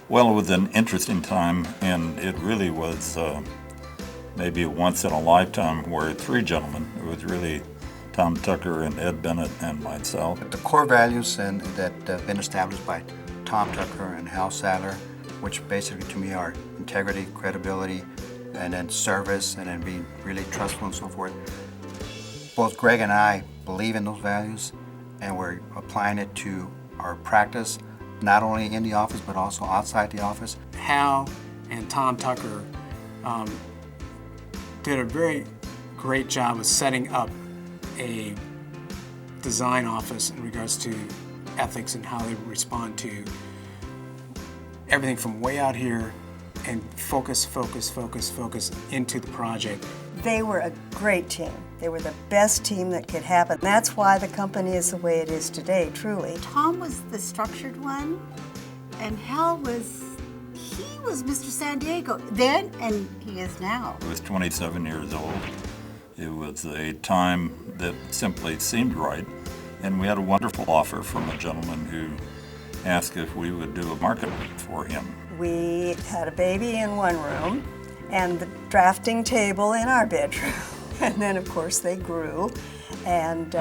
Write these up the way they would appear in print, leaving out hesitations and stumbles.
Well, it was an interesting time, and it really was maybe once in a lifetime where three gentlemen, it was really Tom Tucker and Ed Bennett and myself. The core values that have been established by Tom Tucker and Hal Sadler, which basically to me are integrity, credibility, and then service, and then being really trustful and so forth. Both Greg and I believe in those values, and we're applying it to our practice, not only in the office but also outside the office. Hal and Tom Tucker did a very great job of setting up a design office in regards to ethics and how they respond to everything from way out here and focus into the project. They were a great team. They were the best team that could happen. That's why the company is the way it is today, truly. Tom was the structured one, and Hal was Mr. San Diego then, and he is now. I was 27 years old. It was a time that simply seemed right, and we had a wonderful offer from a gentleman who asked if we would do a market for him. We had a baby in one room and the drafting table in our bedroom. And then, of course, they grew and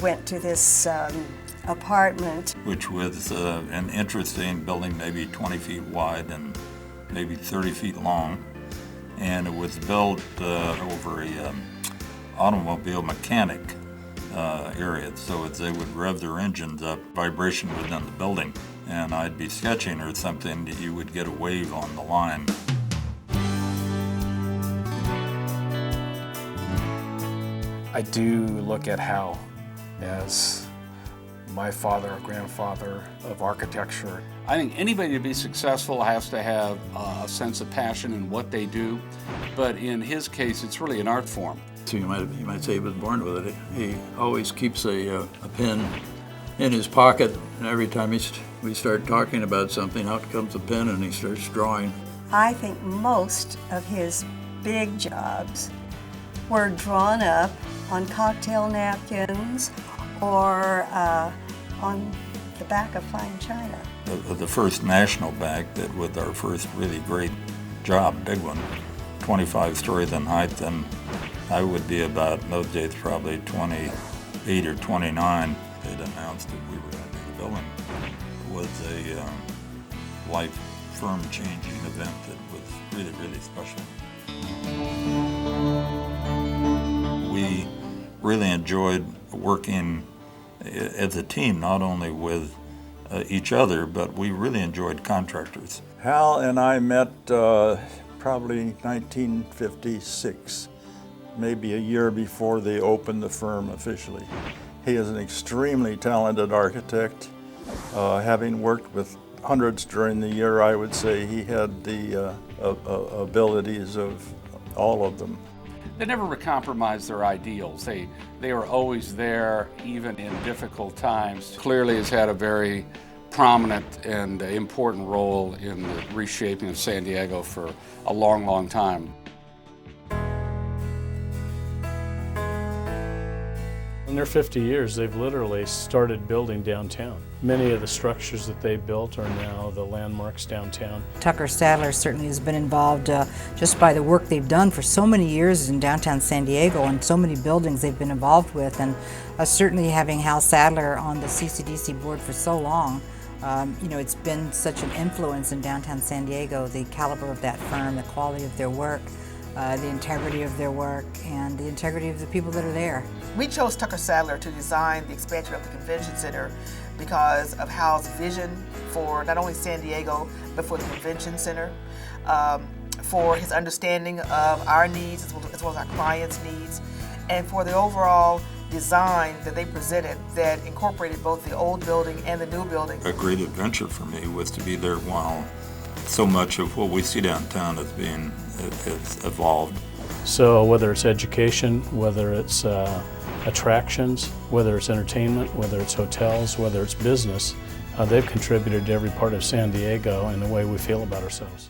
went to this apartment. Which was an interesting building, maybe 20 feet wide and maybe 30 feet long. And it was built over a automobile mechanic area, so as they would rev their engines up, vibration within the building, and I'd be sketching or something, you would get a wave on the line. I do look at Hal as my father or grandfather of architecture. I think anybody to be successful has to have a sense of passion in what they do, but in his case, it's really an art form. So you might say he was born with it. He always keeps a pen in his pocket, and every time we start talking about something, out comes a pen and he starts drawing. I think most of his big jobs were drawn up on cocktail napkins or on the back of fine china. The first national bank that was our first really great job, big one, 25 stories in height, and I would be about, in those days, probably 28 or 29. They'd announced that we were going to do the building. It was a life firm-changing event that was really, really special. We really enjoyed working as a team, not only with each other, but we really enjoyed contractors. Hal and I met probably 1956, maybe a year before they opened the firm officially. He is an extremely talented architect. Having worked with hundreds during the year, I would say he had the abilities of all of them. They never compromised their ideals. They were always there, even in difficult times. Clearly has had a very prominent and important role in the reshaping of San Diego for a long, long time. In their 50 years, they've literally started building downtown. Many of the structures that they built are now the landmarks downtown. Tucker Sadler certainly has been involved just by the work they've done for so many years in downtown San Diego and so many buildings they've been involved with, and certainly having Hal Sadler on the CCDC board for so long. You know, it's been such an influence in downtown San Diego, the caliber of that firm, the quality of their work, the integrity of their work, and the integrity of the people that are there. We chose Tucker Sadler to design the expansion of the convention center because of Hal's vision for not only San Diego, but for the convention center, for his understanding of our needs as well as our clients' needs, and for the overall design that they presented that incorporated both the old building and the new building. A great adventure for me was to be there while so much of what we see downtown has evolved. So whether it's education, whether it's attractions, whether it's entertainment, whether it's hotels, whether it's business, they've contributed to every part of San Diego and the way we feel about ourselves.